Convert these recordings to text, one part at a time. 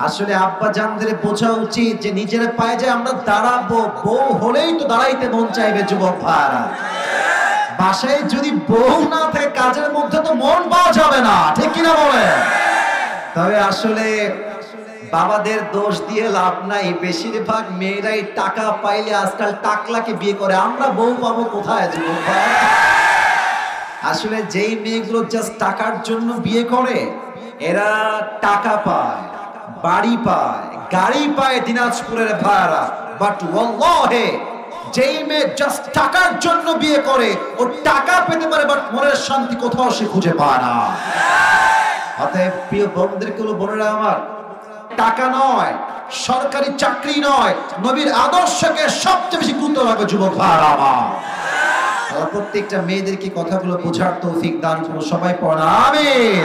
আসলে আব্বা জানদের বোঝা উচিত যে নিজের পায়ে যে আমরা দাঁড়াবো, বউ হলেই তো দাঁড়াইতে মন চাইবে যুবক ভাইরা। বাসায় যদি বউ না থাকে কাজের মধ্যে তো মন পাওয়া যাবে না, ঠিক কিনা বলে? তবে আসলে বাবাদের দোষ দিয়ে লাভ নাই, বেশিরভাগ মেয়েরাই টাকা পাইলে আজকাল টাকলাকে বিয়ে করে। আমরা বউ পাবো কোথায় যুবক ভাই? আসলে যেই মেয়েগুলো জাস্ট টাকার জন্য বিয়ে করে এরা টাকা পায়, বাড়ি পায়, গাড়ি পায় দিনাজপুরের ভাইরা। বাট ওয়াল্লাহি যেই মেয়ে জাস্ট টাকার জন্য বিয়ে করে ও টাকা পেতে পারে বাট মনের শান্তি কোথাও সে খুঁজে পায় না। অতএব প্রিয় বন্ধুদেরকে বলো, বোনেরা আমার, টাকা নয়, সরকারি চাকরি নয়, নবীর আদর্শকে সবচেয়ে বেশি গুরুত্ব রাখবে যুবক ভাইরা আমার। প্রত্যেকটা মেয়েদেরকে কথাগুলো বোঝার তৌফিক দান করুন। সবাই পড়া আমিন।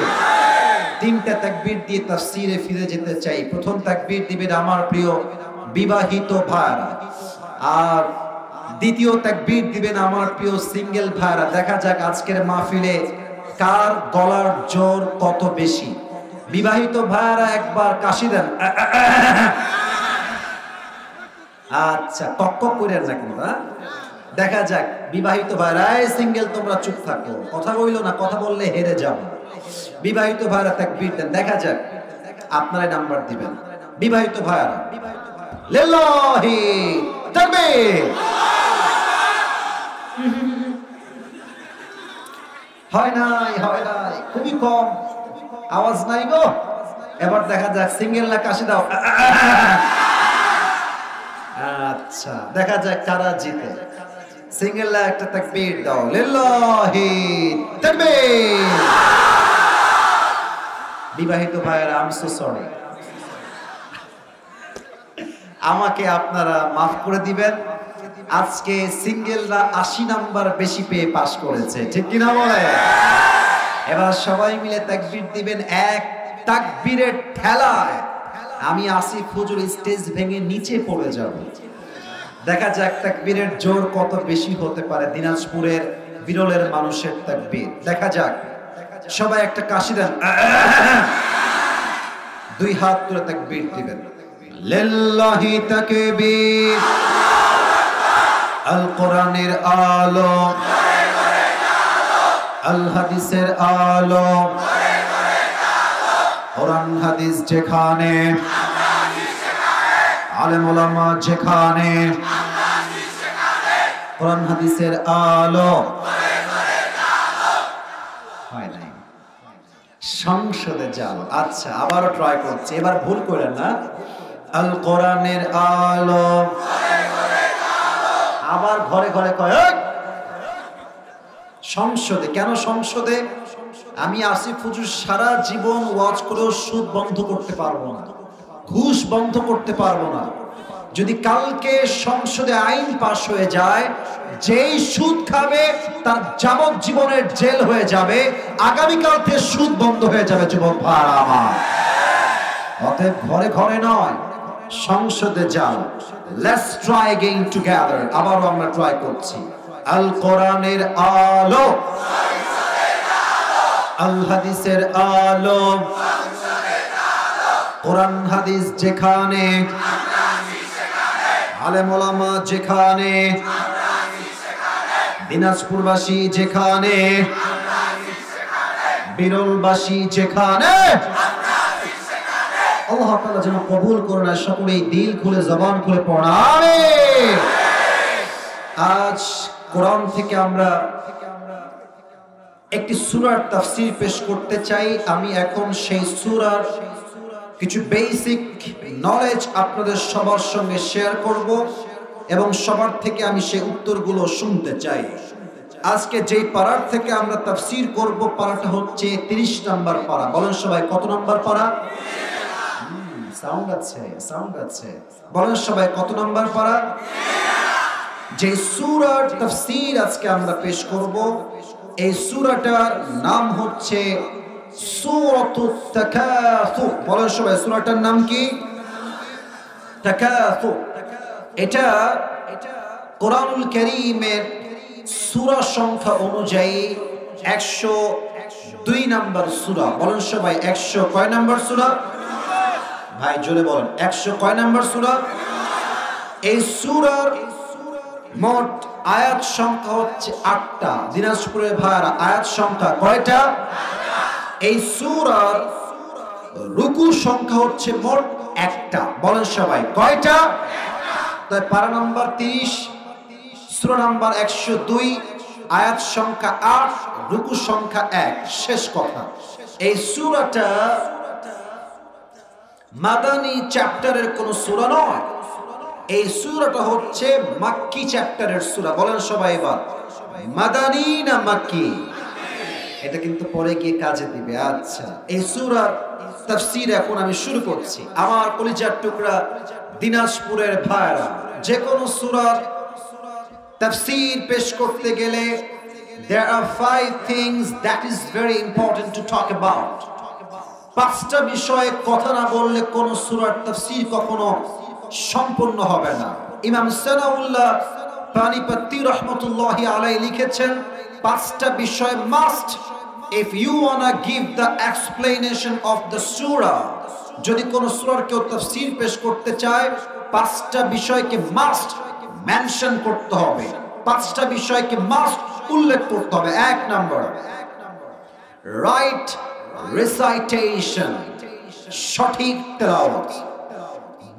তিনটা তাকবীর দিয়ে তাফসীরে ফিরে যেতে চাই। প্রথম তাকবীর দিবেন আমার প্রিয় বিবাহিত ভাইরা, আর দ্বিতীয় তাকবীর দিবেন আমার প্রিয় সিঙ্গেল ভাইরা। দেখা যাক আজকের মাহফিলে কার গলার জোর কত বেশি। বিবাহিত ভাইরা একবার কাশি দেন। আচ্ছা, টক করেন না কিন্তু। দেখা যাক বিবাহিত ভাইরা। সিঙ্গেল তোমরা চুপ থাকো, কথা বইলো না, কথা বললে হেরে যাও। বিবাহিত ভাইরা তাকবীর দেন, দেখা যাক আপনারা নাম্বার দিবেন। বিবাহিত ভাইরা লিল্লাহি তাকবীর। হয় নাই, খুবই কম আওয়াজ নাই গো। এবার দেখা যাক সিঙ্গেল না কাশি দাও। আচ্ছা, দেখা যাক কারা জিতে। সিঙ্গেল না একটা তাকবীর দাও। লিল্লাহি তাকবীর। বিবাহিত ভাইরা আই এম সো সরি, আমাকে আপনারা মাফ করে দিবেন। আজকে সিঙ্গেলরা 80 নাম্বার বেশি পেয়ে পাস করেছে, ঠিক কিনা বলে? এবার সবাই মিলে তাকবীর দিবেন। এক তাকবীরের ঠেলায় আমি আসিফ হুজুর স্টেজ ভেঙে নিচে পড়ে যাব। দেখা যাক তাকবীরের জোর কত বেশি হতে পারে দিনাজপুরের বিরলের মানুষের তাকবীর। দেখা যাক, সবাই একটা কাশি দেন। দুই হাত তুলে তাকবীর দিবেন। লিল্লাহি তাকবীর। আল কোরআনের আলো, আল হাদিসের আলো, কোরআন হাদিস যেখানে, আলেম ওলামা যেখানে, কোরআন হাদিসের আলো। হয় নাই, সংসদে যাও। আচ্ছা, আবারও ট্রাই করছি, এবার ভুল করেন না। আল কোরআনের আলো, আবার ঘরে ঘরে কয় সংসদে। কেন সংসদে? আমি আসিফ হুজুর সারা জীবন ওয়াজ করেও সুদ বন্ধ করতে পারবো না, ঘুষ বন্ধ করতে পারবো না। যদি কালকে সংসদে আইন পাশ হয়ে যায় যেই সুদ খাবে তার যাবজ্জীবনের জেল হয়ে যাবে, আগামীকাল থেকে সুদ বন্ধ হয়ে যাবে যুবক ভাইরা আমার। অতএব ঘরে ঘরে নয়, সংসদে যাও। Let's try again together. আবারও আমরা ট্রাই করছি। আল কোরআনের আলো, আল হাদিসের আলো, কোরআন হাদিস যেখানে, আলেম ওলামা যেখানে, দিনাজপুরবাসী যেখানে, বিরলবাসী যেখানে, আল্লাহ তাআলা যেন কবুল করেন। সকলেই দিল খুলে জবান খুলে পড়া আমিন। আজ কোরআন থেকে আমরা একটি সূরার তাফসীর পেশ করতে চাই। আমি এখন সেই সূরার কিছু বেসিক নলেজ আপনাদের সবার সঙ্গে শেয়ার করব এবং সবার থেকে আমি সেই উত্তরগুলো শুনতে চাই। আজকে যেই পারার থেকে আমরা তাফসীর করব, পারাটা হচ্ছে 30 নাম্বার পারা। বলেন সবাই, কত নাম্বার পারা? সাউন্ড আছে। বলেন সবাই, কত নাম্বার পারা? যে সূরার তাফসীর আজকে আমরা পেশ করব, এই সূরাটার নাম হচ্ছে সূরাতুত তাকাসুর। বলেন সবাই, সূরাটার নাম কি? তাকাসুর। এটা কোরআনুল কারীমের সূরা সংখ্যা অনুযায়ী 102 নাম্বার সূরা। বলেন সবাই, 100 কয় নাম্বার সূরা? ভাই জোরে বলেন 100 কয় নাম্বার সূরা? এই সূরার মোট আয়াত সংখ্যা হচ্ছে 8টা। দিনাজপুরের ভাইরা আয়াত সংখ্যা কয়টা? এই সূরার রুকু সংখ্যা হচ্ছে মোট 1টা। বলেন সবাই কয়টা? তাই পারা নাম্বার 30, সূরা নাম্বার 102, আয়াত সংখ্যা 8, রুকু সংখ্যা 1। শেষ কথা, এই সূরাটা মাদানী চ্যাপ্টারের কোন সূরা নয়। এই সূরাটা হচ্ছে মাক্কি চ্যাপ্টারের সূরা। বলেন সবাই এবার মাদানী না মাক্কি? এটা কিন্তু পরে গিয়ে কাজে দিবে। আচ্ছা, এই সূরার তাফসীর এখন আমি শুরু করছি। আমার কলিজার টুকরা দিনাজপুরের ভাইরা, যে কোন সূরার তাফসীর পেশ করতে গেলে there are 5 things that is very important to talk about. 5টা বিষয়ে কথা না বললে কোন সূরার তাফসীর কখনো সম্পূর্ণ হবে না। ইমাম সানাউল্লাহ পানিপত্তি রাহমাতুল্লাহি আলাইহি লিখেছেন 5টা বিষয় must if you wanna give the explanation of the surah. যদি কোন সূরার কেউ তাফসীর পেশ করতে চায় 5টা বিষয়কে মাস্ট মেনশন করতে হবে, 5টা বিষয়কে মাস্ট উল্লেখ করতে হবে। 1 নাম্বার রাইট রিসাইটেশন, সঠিক তেলাওয়াত।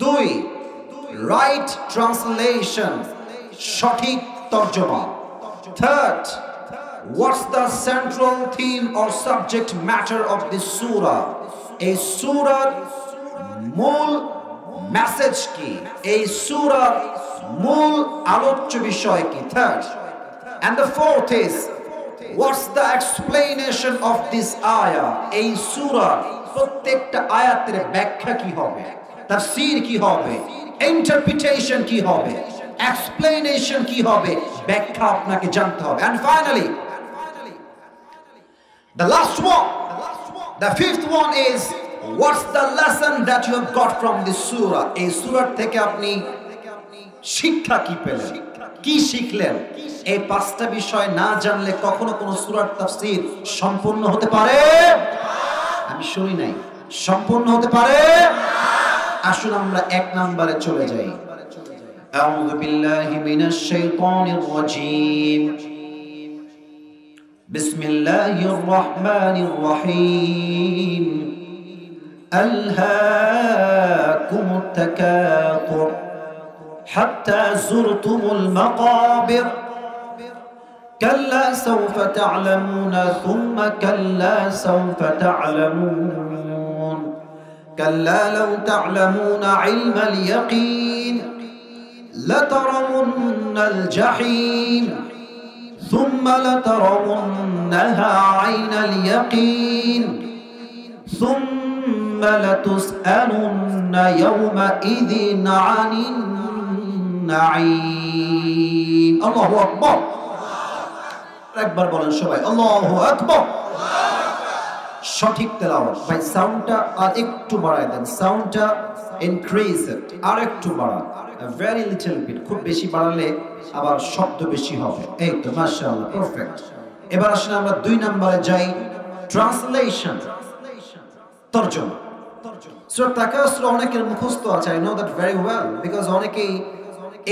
2 রাইট ট্রান্সলেশন, সঠিক তরজমা। 3 what's the central theme or subject matter of this surah? এই সূরার মূল মেসেজ কি? এই সূরার মূল আলোচ্য বিষয় কি? 3rd and the 4th is what's the explanation of this ayah? এই সূরার প্রত্যেকটা আয়াতের ব্যাখ্যা কি হবে, তাফসীর কি হবে, ইন্টারপ্রিটেশন কি হবে, এক্সপ্লেনেশন কি হবে, ব্যাখ্যা আপনাকে জানতে হবে। and finally the last one, the 5th one is what's the lesson that you have got from this surah? এই সূরা থেকে আপনি শিক্ষা কি পেলেন, কি শিখলেন? এই 5টা বিষয় না জানলে কখনো কোন সূরার তাফসীর সম্পূর্ণ হতে পারে? আমি শুনি নাই, সম্পূর্ণ হতে পারে? আসুন আমরা 1 নম্বরে চলে যাই। আউযু বিল্লাহি মিনাশ শাইতানির রাজীম। বিসমিল্লাহির রহমানির রহিম। আলহাকুমুত তাকাতুর হাত্তা যুরতুমুল মাকাবির কাল্লা সাওফা তা'লামুনা সুম্মা কাল্লা সাওফা তা'লামুন কাল্লা লাউ তা'লামুনা ইলমাল ইয়াকিন লাতারাউন্নাল জাহিম ثم لترونها عين اليقين ثم لتسألن يومئذ عن النعيم الله أكبر একবার বলেন সবাই আল্লাহু আকবার। সঠিক তেলাওয়াত। ভাই সাউন্ডটা আর একটু বাড়ায় দেন, সাউন্ডটা ইনক্রিজ ইট আর একটু বাড়ান, ভেরি লিটল বিট। খুব বেশি বাড়ালে আবার শব্দ বেশি হবে। এই তো মাশাআল্লাহ, পারফেক্ট। এবার আসলে আমরা 2 নম্বরে যাই, ট্রান্সলেশন, তরজমা। সূরা তাকাসুর অনেকের মুখস্থ আছে, I know that very well, because অনেকেই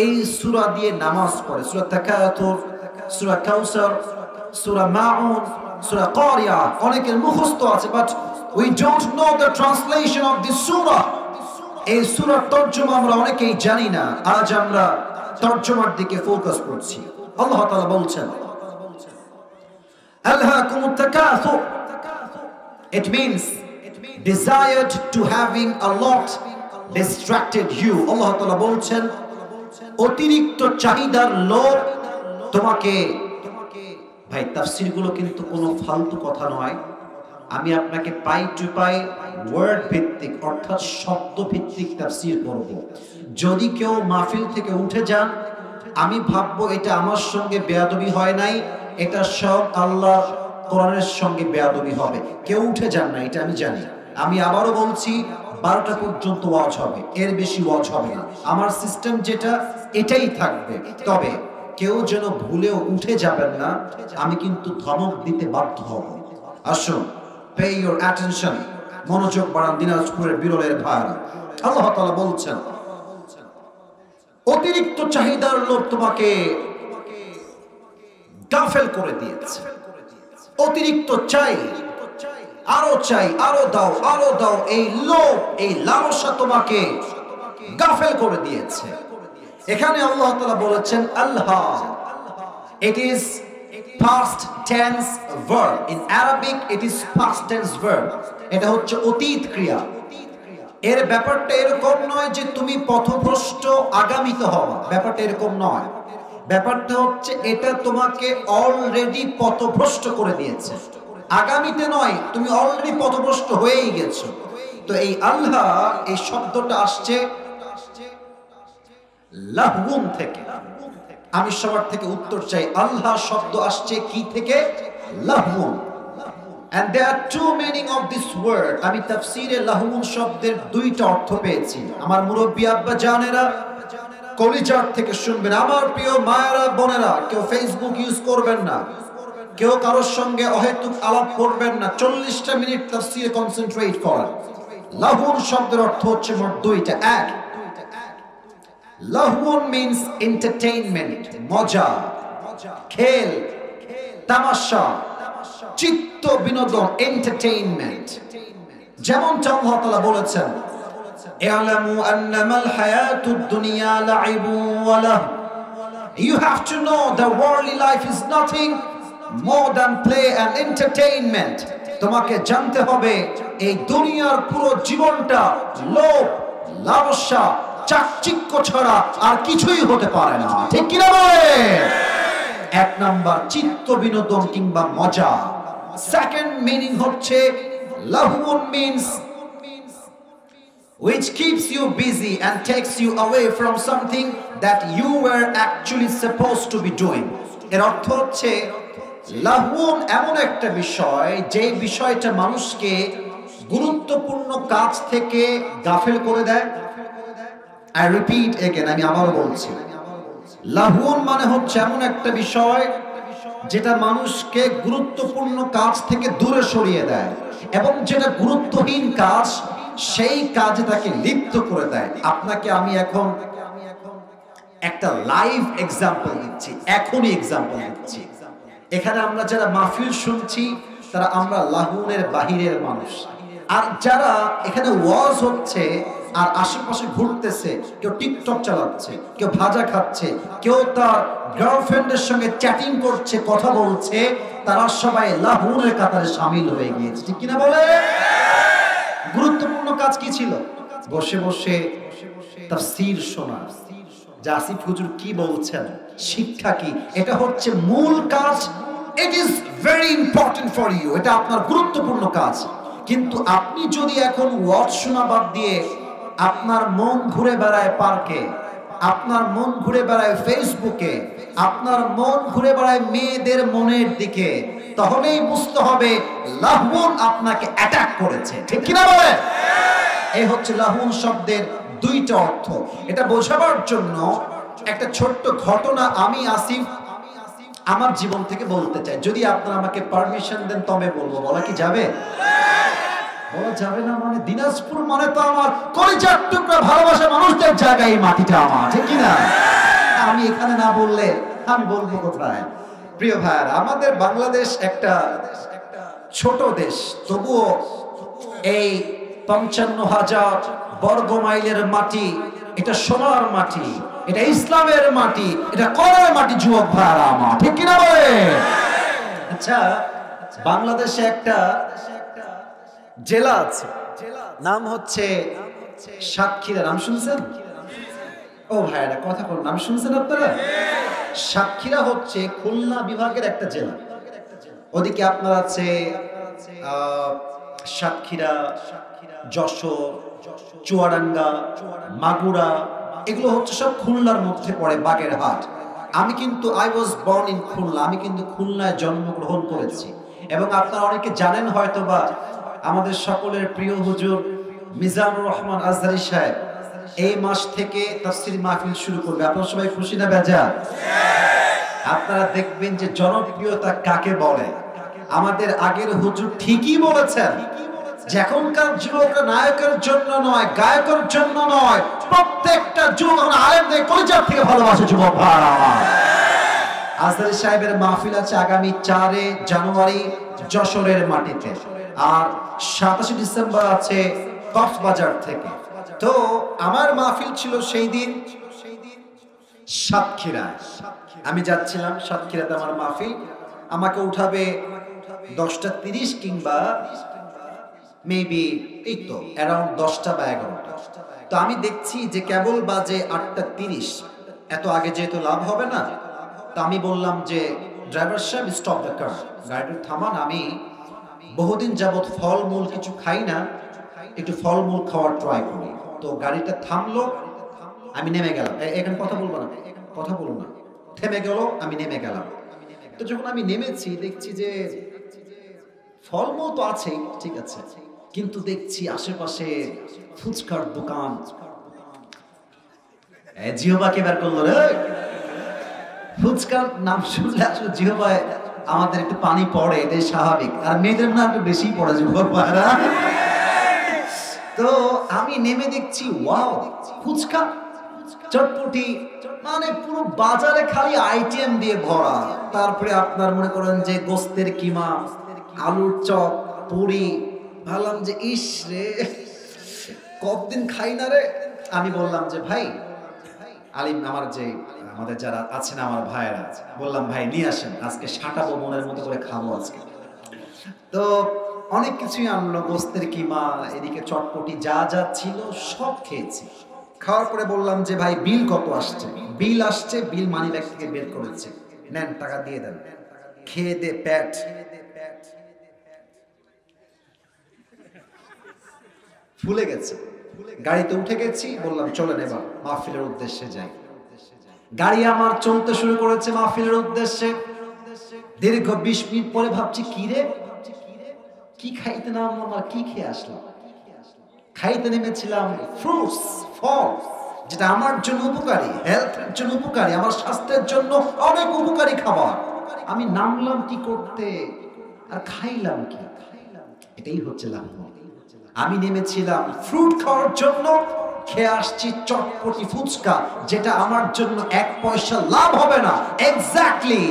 এই সূরা দিয়ে নামাজ পড়ে। সূরা তাকাসুর, সূরা কাউসার, সূরা মাউন, সূরা কারিয়া অনেকের মুখস্থ আছে, but we don't know the translation of this সূরা। এই সূরার তরজমা আমরা অনেকেই জানি না। আজ আমরা তরজমার দিকে ফোকাস করছি। আল্লাহ তাআলা বলছেন আলহাকুমুত তাকাসুর, it means desired to having a lot distracted you. আল্লাহ তাআলা বলছেন অতিরিক্ত চাহিদার লোভ তোমাকে। ভাই তাফসীরগুলো কিন্তু কোনো ফালতু কথা নয়, আমি আপনাকে পাই টু পাই ওয়ার্ড ভিত্তিক অর্থাৎ শব্দ ভিত্তিক তাফসীর করব। যদি কেউ মাহফিল থেকে উঠে যান, আমি ভাববো এটা আমার সঙ্গে বেয়াদবি হয় নাই, এটা সব আল্লাহ কোরআনের সঙ্গে বেয়াদবি হবে। কেউ উঠে যান না, এটা আমি জানি। আমি আবারও বলছি 12টা পর্যন্ত ওয়াজ হবে, এর বেশি ওয়াজ হবে না। আমার সিস্টেম যেটা এটাই থাকবে। তবে কেউ যেন ভুলেও উঠে যাবেন না, আমি কিন্তু ধমক দিতে বাধ্য হব। আসুন, pay your attention. মনোযোগ বাড়ান দিনাজপুরের বিরলের ভাইরা। আল্লাহ তাআলা বলছেন অতিরিক্ত চাহিদার লোভ তোমাকে গাফেল করে দিয়েছে। অতিরিক্ত চাই, আরো চাই, আরো দাও, আরো দাও, এই লোভ, এই লালসা তোমাকে গাফেল করে দিয়েছে। এখানে আল্লাহ তাআলা বলেছেন আল্লাহ, it is past tense verb. In Arabic it is past tense verb. এটা হচ্ছে অতীত ক্রিয়া। এর ব্যাপারটা এরকম নয় যে তুমি পথভ্রষ্ট আগামীত হওয়া, ব্যাপারটা এরকম নয়। ব্যাপারটা হচ্ছে এটা তোমাকে অলরেডি পথভ্রষ্ট করে দিয়েছে, আগামীতে নয়, তুমি অলরেডি পথভ্রষ্ট হয়েই গেছো। তো এই আল্লাহ, এই শব্দটা আসছে লাহউন থেকে। আমি সবার থেকে উত্তর চাই, আল্লাহ শব্দ আসছে কি থেকে? লাহউন। And there are two meaning of this word. আমি তাফসীরে লাহউন শব্দের দুইটা অর্থ পেয়েছি। আমার মুরব্বি আব্বা জানেরা কলিজার থেকে শুনবেন। আমার প্রিয় মায়েরা বোনেরা, কেউ ফেসবুক ইউজ করবেন না, কেউ কারোর সঙ্গে অহেতুক আলাপ করবেন না। 40টা মিনিট তাফসীরে কনসেন্ট্রেট করেন। লাহউন শব্দের অর্থ হচ্ছে মোট দুইটা। এক, লাহউন means entertainment, মজা, খেল, তামাশা, চিত্ত বিনোদন, entertainment। যেমনটা আল্লাহ তাআলা বলেছেন ই'লামু আন্নামাল হায়াতুদ দুনিয়া লা'iবু ওয়া লাহু। You have to know the worldly life is nothing more than play and entertainment. তোমাকে জানতে হবে এই দুনিয়ার পুরো জীবনটা লোভ, লালসা, চাকচিক্য ছাড়া আর কিছুই হতে পারে না। ঠিক কি না বলে? এক নাম্বার চিত্ত বিনোদন কিংবা মজা। সেকেন্ড মিনিং হচ্ছে লাহউন means which keeps you busy and takes you away from something that you were actually supposed to be doing. এর অর্থ হচ্ছে লাহউন এমন একটা বিষয় যে বিষয়টা মানুষকে গুরুত্বপূর্ণ কাজ থেকে গাফেল করে দেয়। I repeat again, আমি আবারও বলছি, লাহউন মানে হচ্ছে এমন একটা বিষয় যেটা মানুষকে গুরুত্বপূর্ণ কাজ থেকে দূরে সরিয়ে দেয়, এবং যেটা গুরুত্বহীন কাজ সেই কাজে তাকে লিপ্ত করে দেয়। আপনাকে আমি এখন একটা লাইভ এক্সাম্পল দিচ্ছি, এখনই এক্সাম্পল দিচ্ছি। এখানে আমরা যারা মাহফিল শুনছি তারা আমরা লাহউনের বাহিরের মানুষ, আর যারা এখানে ওয়াজ হচ্ছে আর আশেপাশে ঘুরতেছে, কেউ টিকটক চালাচ্ছে, কেউ ভাজা খাচ্ছে, কেউ তার গার্লফ্রেন্ডের সঙ্গে চ্যাটিং করছে, কথা বলছে, তারা সবাই লাহউনের কাতারে শামিল হয়ে গিয়েছে। ঠিক কিনা বলে? গুরুত্বপূর্ণ কাজ কি ছিল? বসে বসে তাফসীর শোনা, যে আসিফ হুজুর কি বলছেন, শিক্ষা কি, এটা হচ্ছে মূল কাজ। It is very important for you, এটা আপনার গুরুত্বপূর্ণ কাজ। কিন্তু আপনি যদি এখন ওয়াজ শোনা বাদ দিয়ে আপনার মন ঘুরে বেড়ায় পার্কে, আপনার মন ঘুরে বেড়ায় ফেসবুকে, আপনার মন ঘুরে বেড়ায় মেয়েদের মনের দিকে, তাহলেই বুঝতে হবে লাহউন আপনাকে অ্যাটাক করেছে। ঠিক কিনা বলে? এই হচ্ছে লাহউন শব্দের দুইটা অর্থ। এটা বোঝাবার জন্য একটা ছোট্ট ঘটনা আমি আসিফ আমার জীবন থেকে বলতে চাই। যদি আপনারা আমাকে পারমিশন দেন তবে বলবো। বলা কি যাবে? বলা যাবে না মানে? দিনাজপুর মানে তো আমার কলিজার টুকরা ভালোবাসা মানুষদের জায়গা, এই মাটিটা আমার। ঠিক কিনা? আমি এখানে না বললে আমি বলবো কোথায়? প্রিয় ভাইরা, আমাদের বাংলাদেশ একটা ছোট দেশ, তবুও এই 55,000 বর্গ মাইলের মাটি, এটা সোনার মাটি, এটা ইসলামের মাটি, এটা কোরআনের মাটি। যুবক ভাইরা আমার, ঠিক কিনা বলে? আচ্ছা, বাংলাদেশে একটা জেলা আছে, নাম হচ্ছে সাতক্ষীরা। নাম শুনছেন? ও ভাইরা কথা বল, নাম শুনছেন আপনারা? সাতক্ষীরা হচ্ছে খুলনা বিভাগের একটা জেলা। ওদিকে আপনার আছে সাতক্ষীরা, যশোর, চুয়াডাঙ্গা, মাগুরা, এগুলো হচ্ছে সব খুলনার মধ্যে পড়ে, বাগেরহাট। আমি কিন্তু I was born in Khulna, আমি কিন্তু খুলনায় জন্মগ্রহণ করেছি। এবং আপনারা অনেকে জানেন হয়তো বা, আমাদের সকলের প্রিয় হুজুর মিজানুর রহমান আজহারী সাহেব এই মাস থেকে তাফসীর মাহফিল শুরু করবে। আপনারা সবাই খুশি না বেজার? আপনারা দেখবেন যে জনপ্রিয়তা কাকে বলে। আমাদের আগের হুজুর ঠিকই বলেছেন, যে এখনকার যুবকরা নায়কের জন্য নয়, গায়কের জন্য নয়, প্রত্যেকটা যুবক এখন আলেমদের কলিজার থেকে ভালোবাসে যুবক ভাইরা আমার। আজহারী সাহেবের মাহফিল আছে আগামী 4 জানুয়ারি যশোরের মাটিতে, আর 27 ডিসেম্বর আছে কক্সবাজার থেকে। তো আমার মাহফিল ছিল সেই দিন সাতক্ষীরা। আমি যাচ্ছিলাম সাতক্ষীরাতে, আমার মাহফিল। আমাকে উঠাবে 10:30 কিংবা মেবি এই তো অ্যারাউন্ড 10টা বা 11টা। তো আমি দেখছি যে কেবল বাজে 8:30। এত আগে যেহেতু লাভ হবে না, তো আমি বললাম যে ড্রাইভার সাহেব স্টপ দ্য কার, গাড়িটা থামান, আমি বহুদিন যাবত ফলমূল কিছু খাই না, একটু ফলমূল খাওয়ার ট্রাই করি। তো গাড়িটা থামলো, আমি নেমে গেলাম। এখানে কথা বলবো না, কথা বলবো না। থেমে গেল, আমি নেমে গেলাম। তো যখন আমি নেমেছি দেখছি যে ফলমূল তো আছেই, ঠিক আছে, কিন্তু দেখছি আশেপাশে ফুচকার দোকান। জিহবাকে বের করলো রে, ফুচকার নাম শুনলে আসলে জিহবায় আমাদের একটু পানি পড়ে, এটাই স্বাভাবিক। আর মেয়েদের নাম একটু বেশি পড়ে যুবক ভাইরা। তো আমি নেমে দেখছি ওয়াও, ফুচকা, চটপটি, মানে পুরো বাজারে খালি আইটেম দিয়ে ভরা। তারপরে আপনার মনে করেন যে গোস্তের কিমা, আলুর চপ, পুরি। ভাবলাম যে ইস রে, কতদিন খাই না রে। আমি বললাম যে ভাই আলিম, আমার যে আমাদের যারা আছেন আমার ভাইয়েরা, বললাম ভাই নিয়ে আসেন, আজকে সাঁটাবো, মনের মতো করে খাবো আজকে। তো অনেক কিছুই আনলো, গোস্তের কিমা, এদিকে চটপটি, যা যা ছিল সব খেয়েছি। খাওয়ার পরে বললাম যে ভাই বিল কত আসছে? বিল আসছে, বিল মানি ব্যাগ থেকে বের করেছে, নেন টাকা দিয়ে দেন। খেয়ে দে পেট ফুলে গেছে। গাড়িতে উঠে গেছি, বললাম চলেন এবার মাহফিলের উদ্দেশ্যে যাই। গাড়ি আমার চলতে শুরু করেছে মাহফিলের উদ্দেশ্যে। দীর্ঘ 20 মিনিট পরে ভাবছি কি রে, কি খাইতে নামলাম আর কি খেয়ে আসলাম। খাইতে নেমেছিলাম ফ্রুটস, ফল, যেটা আমার জন্য উপকারী, হেলথের জন্য উপকারী, আমার স্বাস্থ্যের জন্য অনেক উপকারী খাবার। আমি নামলাম কি করতে আর খাইলাম কি? এটাই হচ্ছে লাভ। আমি নেমেছিলাম ফ্রুট খাওয়ার জন্য, খেয়ে আসছি চটপটি ফুচকা, যেটা আমার জন্য 1 পয়সা লাভ হবে না। এক্স্যাক্টলি,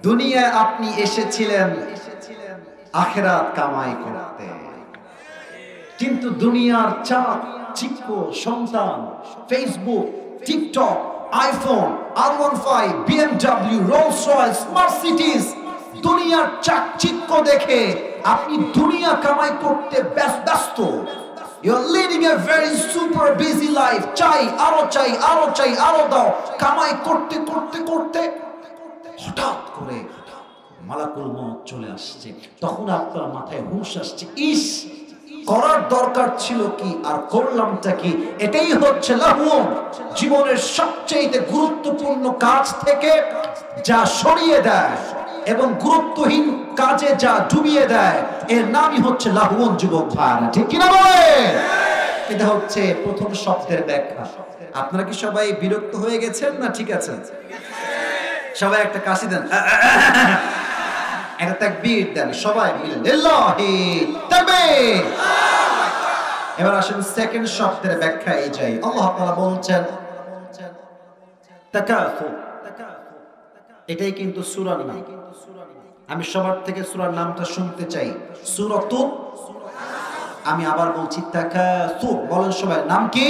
দুনিয়ায় আপনি এসেছিলেন আখিরাত কামাই করতে, কিন্তু দুনিয়ার চাপ, চিক্ক, সন্তান, Facebook, TikTok, iPhone, R15, BMW, Rolls Royce, Mercedes, দুনিয়ার চাকচিক্য দেখে আপনি দুনিয়া কামাই করতে ব্যস্ত। You're leading a very super busy life. চাই, আরো দাও। কামাই করতে করতে করতে হঠাৎ করে মালাকুল মউত চলে আসছে। তখন আপনার মাথায় হুঁশ আসছে, ইস, করার দরকার ছিল কি আর করলামটা কি। এটাই হচ্ছে লাহুম, জীবনের সবচেয়ে গুরুত্বপূর্ণ কাজ থেকে যা সরিয়ে দেয় এবং গুরুত্বহীন কাজে যা ডুবিয়ে দেয়, এর নামই হচ্ছে লাহুন যুবক ভাইরা, ঠিক কিনা বলে? এটা হচ্ছে প্রথম শব্দের ব্যাখ্যা। আপনারা কি সবাই বিরক্ত হয়ে গেছেন না ঠিক আছে? সবাই একটা কাশি দেন, একটা তাকবীর দেন সবাই মিলে, লিল্লাহি তাকবীর। এবার আসেন সেকেন্ড শব্দের ব্যাখ্যায় যাই। আল্লাহ তাআলা বলছেন তাকাসুর, এটাই কিন্তু সূরার নাম। আমি সবার থেকে সূরার নামটা শুনতে চাই। সূরাতুন, আমি আবার বলছি তাকাসুর, বলেন সবাই, নাম কি?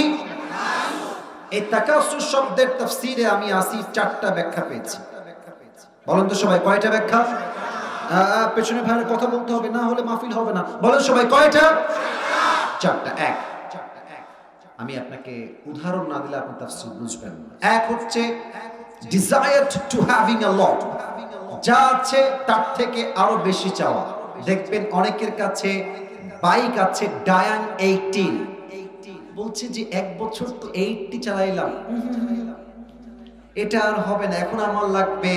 এই তাকাসুর শব্দের তাফসীরে আমি আসি 4টা ব্যাখ্যা পেয়েছি। বলেন তো সবাই কয়টা ব্যাখ্যা? পেছনে ভাইয়ের কথা বলতে হবে, না হলে মাহফিল হবে না। বলেন সবাই কয়টা? 4টা। এক, আমি আপনাকে উদাহরণ না দিলে আপনি তাফসীর বুঝবেন না। এক হচ্ছে desired to having a lot, যা আছে তার থেকে আরো বেশি চাওয়া। দেখবেন অনেকের কাছে বাইক আছে ডায়ান 18, বলছে যে 1 বছর তো 80 চালাইলাম, এটা আর হবে না, এখন আমার লাগবে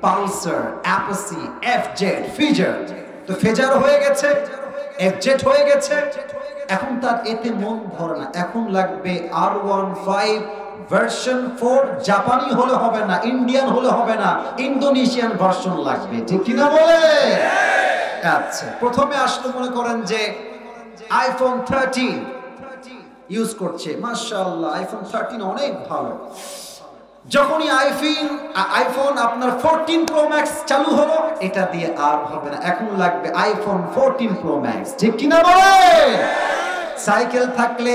পালসার, অ্যাপাসি, এফজেড, ফিজার। তো ফিজার হয়ে গেছে, এফজেড হয়ে গেছে, এখন তার এতে মন ভরে না, এখন লাগবে R15 ভার্সন 4। জাপানি হলে হবে না, ইন্ডিয়ান হলে হবে না, ইন্দোনেশিয়ান ভার্সন লাগবে, ঠিক কিনা বলে? আচ্ছা, প্রথমে আসলে মনে করেন যে আইফোন 13 ইউজ করছে, মাশাআল্লাহ আইফোন 13 অনেক ভালো। যখনই আইফোন আপনার 14 প্রো ম্যাক্স চালু হলো, এটা দিয়ে আর হবে না, এখন লাগবে আইফোন 14 প্রো ম্যাক্স, ঠিক কিনা বলে? সাইকেল থাকলে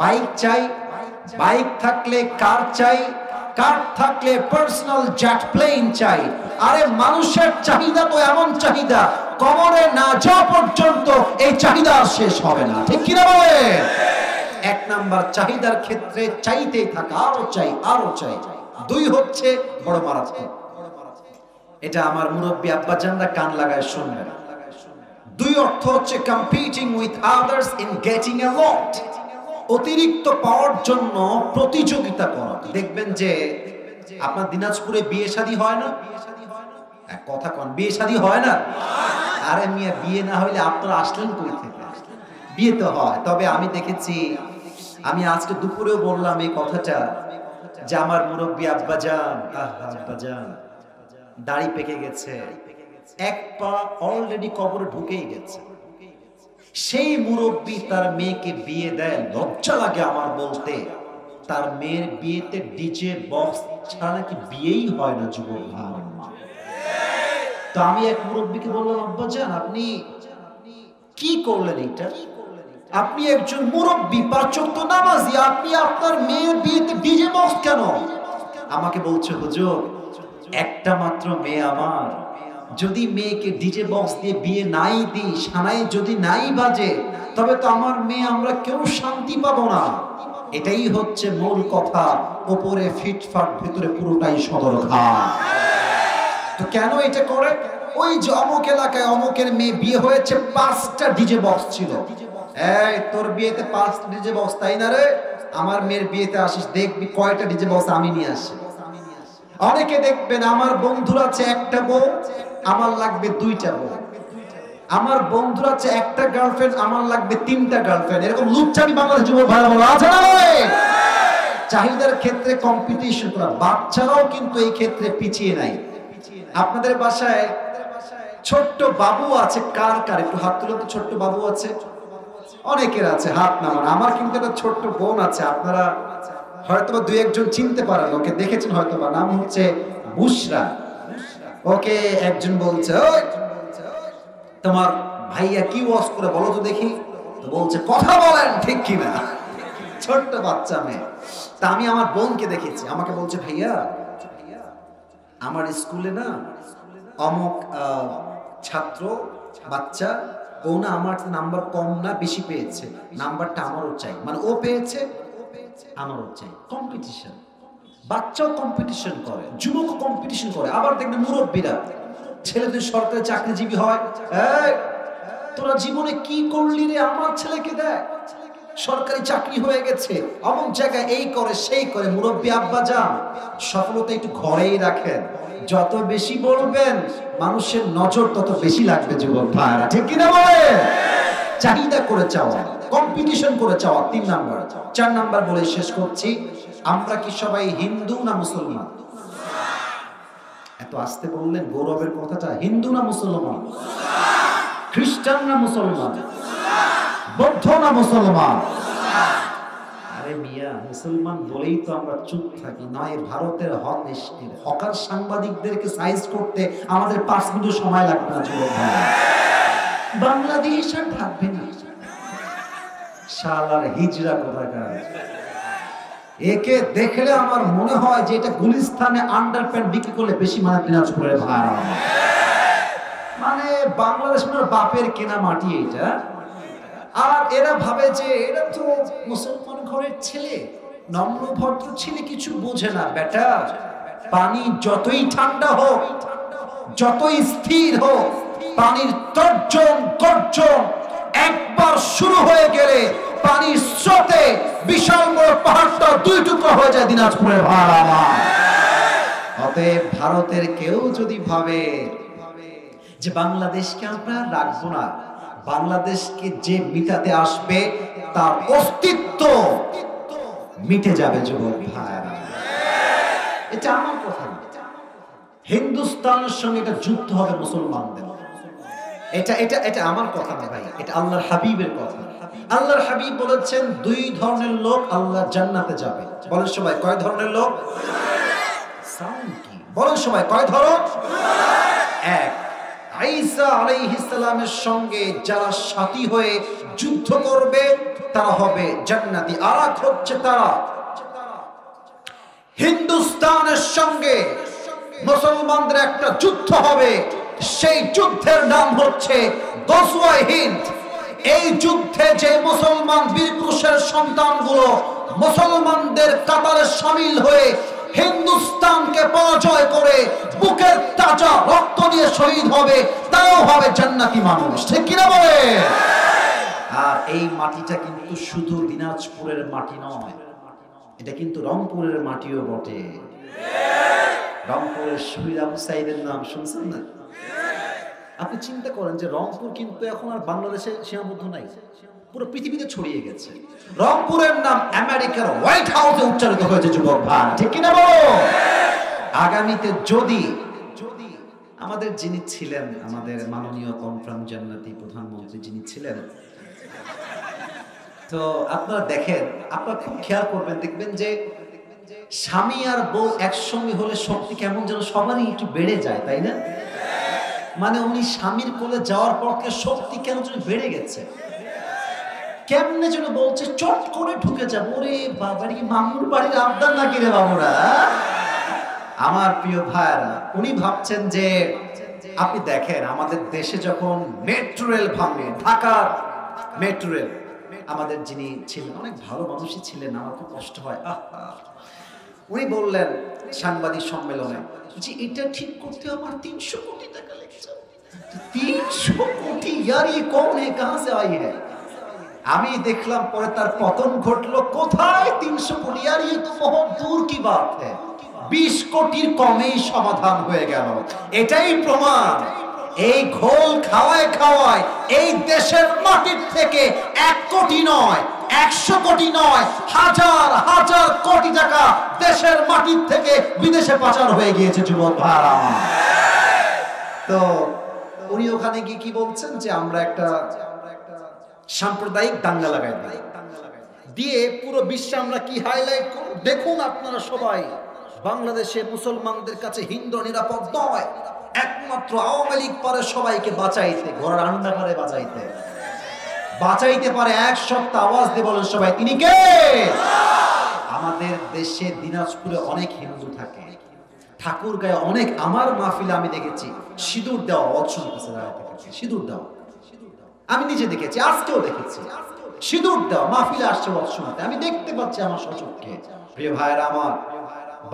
বাইক চাই, বাইক থাকলে কার চাই, কার থাকলে পার্সোনাল জেট প্লেন চাই। আরে মানুষের চাহিদা তো এমন চাহিদা, কবরে না যাওয়া পর্যন্ত এই চাহিদা শেষ হবে না, ঠিক কিনা বলে? এক নাম্বার চাহিদার ক্ষেত্রে চাইতেই থাকা, আরো চাই আরো চাই। দুই হচ্ছে বড় মারাত্মক, এটা আমার মুরব্বী আব্বাজানরা কান লাগায় শুনবেন। দুই অর্থ হচ্ছে competing with others in getting a lot, অতিরিক্ত পাওয়ার জন্য প্রতিযোগিতা করা। দেখবেন যে আপনার দিনাজপুরে বিয়ে শাদী হয় না? এক কথা কোন, বিয়ে শাদী হয় না? আরে মিয়া, বিয়ে না হইলে আপনারা আসলেন কই থেকে? বিয়ে তো হয়। তবে আমি দেখেছি, আমি আজকে দুপুরেও বললাম এই কথাটা, যে আমার মুরব্বী আব্বাজান, আব্বাজান দাড়ি পেকে গেছে, এক পা অলরেডি কবরে ঢুকেই গেছে। সেই মুরব্বী তার মেয়েকে বিয়ে দেয়, লজ্জা লাগে আমার বলতে, তার মেয়ের বিয়েতে ডিজে বক্স ছাড়া নাকি বিয়েই হয় না যুবক ভাই। তো আমি এক মুরব্বীকে বললাম, আব্বাজান আপনি কি করলেন এটা? আপনি একজন মুরব্বী, পাঁচ ওয়াক্ত নামাজি, আপনি আপনার মেয়ের বিয়েতে ডিজে বক্স কেন? আমাকে বলছে, হুজুর একটা মাত্র মেয়ে আমার, যদি মেয়েকে ডিজে বক্স দিয়ে বিয়ে নাই দিই, সানায় যদি নাই বাজে, তবে তো আমার মেয়ে আমরা কেউ শান্তি পাবো না। এটাই হচ্ছে মূল কথা, উপরে ফিটফাট ভিতরে পুরোটাই সদরঘাট। তো কেন এটা করে? ওই যে অমুক এলাকায় অমুকের মেয়ে বিয়ে হয়েছে, 5টা ডিজে বক্স ছিল। এই তোর বিয়েতে 5টা ডিজে বক্স, তাই না রে? আমার মেয়ের বিয়েতে আসিস, দেখবি কয়টা ডিজে বক্স আমি নিয়ে আসি। অনেকে দেখবেন আমার বন্ধুর আছে একটা বউ, আমার লাগবে 2টা বউ। আমার বন্ধুর আছে একটা গার্লফ্রেন্ড, আমার লাগবে 3টা গার্লফ্রেন্ড। এরকম লুচ্চামি বাংলাদেশ যুবক ভাই বলো আছে না? চাহিদার ক্ষেত্রে কম্পিটিশন করা। বাচ্চারাও কিন্তু এই ক্ষেত্রে পিছিয়ে নাই। আপনাদের বাসায় ছোট্ট বাবু আছে, কার কার একটু হাত তুলে তো। ছোট্ট বাবু আছে? অনেকের আছে, হাত নামান। আমার কিন্তু একটা ছোট্ট বোন আছে, আপনারা হয়তোবা 2-1 জন চিনতে পারেন, ওকে দেখেছেন হয়তোবা, নাম হচ্ছে বুশরা। ওকে একজন বলছে, ওই তোমার ভাইয়া কি ওয়াজ করে বলো তো দেখি। তো বলছে, কথা বলেন ঠিক কিনা। ছোট্ট বাচ্চা মেয়ে। তা আমি আমার বোনকে দেখেছি, আমাকে বলছে, ভাইয়া আমার স্কুলে না অমুক ছাত্র বাচ্চা, ও না আমার নাম্বার কম না বেশি পেয়েছে, নাম্বারটা আমারও চাই। মানে ও পেয়েছে, আমারও চাই। কম্পিটিশন। বাচ্চাও কম্পিটিশন করে, যুবকও কম্পিটিশন করে। আবার দেখবেন মুরব্বীরা, ছেলেদের সরকারি চাকরিজীবী হয়, এই তোরা জীবনে কি করলি রে, আমার ছেলেকে দেখ সরকারি চাকরি হয়ে গেছে, অমুক জায়গায় এই করে সেই করে। মুরব্বী আব্বাজান সফলতা একটু ঘরেই রাখেন, যত বেশি বলবেন মানুষের নজর তত বেশি লাগবে যুবক ভাইরা, ঠিক কিনা বলে? চাহিদা করে চাওয়া, কম্পিটিশন করে চাওয়া 3 নাম্বার। 4 নাম্বার বলে শেষ করছি, আমরা কি সবাই হিন্দু না মুসলমান? এত আস্তে বললেন গৌরবের কথাটা। হিন্দু না মুসলমান? খ্রিস্টান না মুসলমান? বৌদ্ধ না মুসলমান? আরে মিয়া, মুসলমান বলেই তো আমরা চুপ থাকি, নয় ভারতের হকার সাংবাদিকদেরকে সাইজ করতে আমাদের 5 মিনিট সময় লাগবে না যুবক ভাই। বাংলাদেশ আর থাকবে না, শালার হিজড়া কোথাকার। একে দেখলে আমার মনে হয় যে এটা গুলিস্তানে আন্ডারপ্যান্ট বিক্রি করলে বেশি মানে দিনাজপুরের ভাড়া। মানে বাংলাদেশ মানে বাপের কেনা মাটি এটা। আর এরা ভাবে যে এরা তো মুসলমান ঘরের ছেলে, নম্র ভদ্র ছেলে, কিছু বোঝে না। বেটা, পানি যতই ঠান্ডা হোক, যতই স্থির হোক, পানির তর্জন গর্জন একবার শুরু হয়ে গেলে পানির স্রোতে বিশাল বড় পাহাড়টা 2 টুকরো হয়ে যায় দিনাজপুরের ভাড়া। অতএব ভারতের কেউ যদি ভাবে যে বাংলাদেশকে আমরা রাখবো না, বাংলাদেশকে যে মিটাতে আসবে তার অস্তিত্ব মিটে যাবে যুবক ভাইরা। এটা আমার কথা না, হিন্দুস্তানের সঙ্গে এটা যুদ্ধ হবে মুসলমানদের। এটা এটা এটা আমার কথা না ভাই, এটা আল্লাহর হাবিবের কথা। আল্লাহর হাবিব বলেছেন দুই ধরনের লোক আল্লাহর জান্নাতে যাবে। বলেন সবাই কয় ধরনের লোক? সাউন্ড কি? বলেন সবাই কয় ধরন? এক, ঈসা আলাইহিস সালামের সঙ্গে যারা সাথী হয়ে যুদ্ধ করবে তারা হবে জান্নাতি। আর এক হচ্ছে তারা হিন্দুস্তানের সঙ্গে মুসলমানদের একটা যুদ্ধ হবে, সেই যুদ্ধের নাম হচ্ছে গজওয়ায়ে হিন্দ। এই যুদ্ধে যে মুসলমান বীর পুরুষের সন্তানগুলো মুসলমানদের কাতারে শামিল হয়ে হিন্দুস্তানকে পরাজয় করে বুকের তাজা রক্ত দিয়ে শহীদ হবে, তাও হবে জান্নাতি মানুষ। ঠিক কিনা বলে? আর এই মাটিটা কিন্তু শুধু দিনাজপুরের মাটি নয়, এটা কিন্তু রংপুরের মাটিও বটে। রংপুরের শহীদ আবু সাইদের নাম শুনছেন না? আপনি চিন্তা করেন যে রংপুর কিন্তু এখন আর বাংলাদেশে সীমাবদ্ধ নাই, পুরো পৃথিবীতে ছড়িয়ে গেছে। রংপুরের নাম আমেরিকার হোয়াইট হাউসে উচ্চারিত হয়েছে যুবক ভাই, ঠিক কিনা বলো? আগামীতে যদি আমাদের যিনি ছিলেন, আমাদের মাননীয় কনফার্ম জান্নাতি প্রধানমন্ত্রী যিনি ছিলেন, তো আপনারা দেখেন, আপনারা খুব খেয়াল করবেন, দেখবেন যে স্বামী আর বউ একসঙ্গে হলে শক্তি কেমন যেন সবারই একটু বেড়ে যায়, তাই না? মানে উনি স্বামীর কোলে যাওয়ার পর থেকে শক্তি কেন যেন বেড়ে গেছে, কেমনে যেন বলছে চট করে ঢুকে যাবো। ওরে বাবা, কি মামুর বাড়ির আবদার নাকি রে বাবুরা? আমার প্রিয় ভাইরা, উনি ভাবছেন যে আপনি দেখেন আমাদের দেশে যখন মেট্রো রেল ভাঙে, ঢাকার মেট্রো রেল, আমাদের যিনি ছিলেন অনেক ভালো মানুষই ছিলেন, আমার খুব কষ্ট হয়। উনি বললেন সাংবাদিক সম্মেলনে যে এটা ঠিক করতে আমার 300 কোটি টাকা লেগেছে। 300 কোটি यार ये कौन है, कहां से आई है? আমি দেখলাম পরে তার পতন ঘটলো। কোথায় 300 কোটি? यार ये तो बहुत दूर की बात है। 20 কোটির কমেই সমাধান হয়ে গেল। এটাই প্রমাণ, এই ঘোল খাওয়ায় খাওয়ায় এই দেশের মাটির থেকে 1 কোটি নয়, 100 কোটি নয়, হাজার হাজার কোটি টাকা দেশের মাটির থেকে বিদেশে পাচার হয়ে গিয়েছে যুবক ভাইরা। তো উনি ওখানে গিয়ে কি বলছেন যে আমরা একটা সাম্প্রদায়িক দাঙ্গা লাগাই দিয়ে পুরো বিশ্বে আমরা কি হাইলাইট করব। দেখুন আপনারা সবাই, বাংলাদেশে মুসলমানদের কাছে হিন্দু নিরাপদ নয়, একমাত্র আওয়ামী লীগ পারে সবাইকে বাঁচাইতে, ঘোড়ার আন্ডা পারে বাঁচাইতে পারে। এক সপ্তাহ আওয়াজ দিয়ে বলেন সবাই, তিনি কে? আমাদের দেশে দিনাজপুরে অনেক হিন্দু থাকে, ঠাকুরগাঁয়ে অনেক, আমার মাহফিলে আমি দেখেছি সিঁদুর দেওয়া অপশন আছে, সিঁদুর দেওয়া আমি নিজে দেখেছি, আজকেও দেখেছি সিঁদুর দেওয়া মাহফিলে আসছে অপশনাতে, আমি দেখতে পাচ্ছি আমার সচক্ষে। প্রিয় ভাইরা আমার,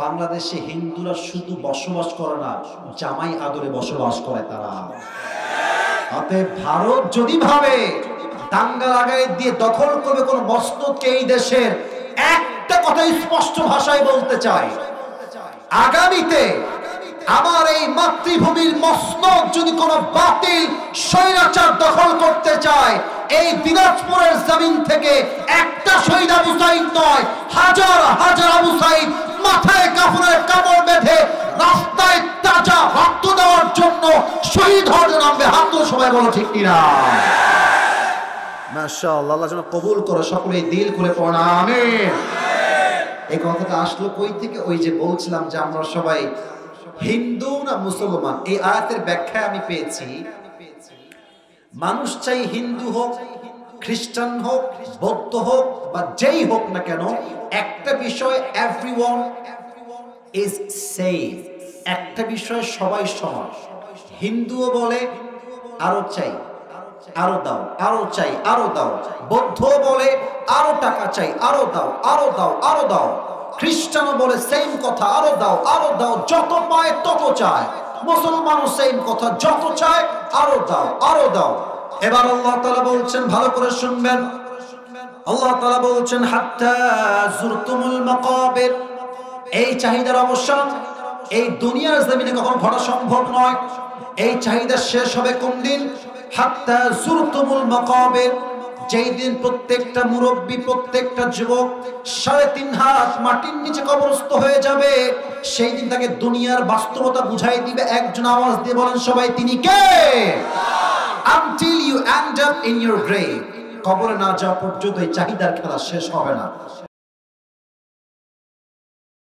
বাংলাদেশে হিন্দুরা শুধু বসবাস করে না, জামাই আদরে বসবাস করে তারা। অতএব ভারত যদি ভাবে দাঙ্গা লাগাই দিয়ে দখল করবে কোন মসনদকে এই দেশের, একটা কথা স্পষ্ট ভাষায় বলতে চাই, আগামীতে আমার এই মাতৃভূমির মসনদ যদি কোন বাতিল স্বৈরাচার দখল করতে চায়, এই দিনাজপুরের জমিন থেকে একটা শহীদ আবু সাঈদ নয়, হাজার হাজার আবু সাঈদ মাথায় কাফনের কাপড় বেঁধে রাস্তায় তাজা রক্ত দেওয়ার জন্য শহীদ হওয়ার জন্য নামবে। হাত তুলে সবাই বলো ঠিক কিনা? মাশাআল্লাহ, আল্লাহ যেন কবুল করে, সকলেই দিল খুলে পড়া আমিন। এই কথাটা আসলো কই থেকে? ওই যে বলছিলাম যে আমরা সবাই হিন্দু না মুসলমান, এই আয়াতের ব্যাখ্যা আমি পেয়েছি, মানুষ চাই হিন্দু হোক, খ্রিস্টান হোক, বৌদ্ধ হোক বা যেই হোক না কেন, একটা বিষয় এভরিওয়ান ইজ সেম, একটা বিষয় সবাই সমান। হিন্দুও বলে আরো চাই, আরো দাও, আরো চাই, আরো দাও। বৌদ্ধ বলে আরো টাকা চাই, আরো দাও, আরো দাও, আরো দাও। খ্রিস্টানও বলে সেম কথা, আরো দাও, আরো দাও, যত পায় তত চায়। মুসলমানও সেম কথা, যত চায় আরো দাও, আরো দাও। এবার আল্লাহ তাআলা বলছেন, ভালো করে শুনবেন, আল্লাহ তাআলা বলছেন হাত্তা যুরতুমুল মাকাবির, এই চাহিদার অবসান এই দুনিয়ার জমিনে কখনো ঘটা সম্ভব নয়। এই চাহিদা শেষ হবে কোন দিন? হাত্তা যুরতুমুল মাকাবির, যেই দিন প্রত্যেকটা মুরব্বী, প্রত্যেকটা যুবক 3.5 হাত মাটির নিচে কবরস্থ হয়ে যাবে, সেই দিন তাকে দুনিয়ার বাস্তবতা বুঝাই দিবে একজন। আওয়াজ দিয়ে বলেন সবাই, তিনি কে? until you end up in your grave, কবরে না যাওয়া পর্যন্ত এই চাহিদার খেলা শেষ হবে না।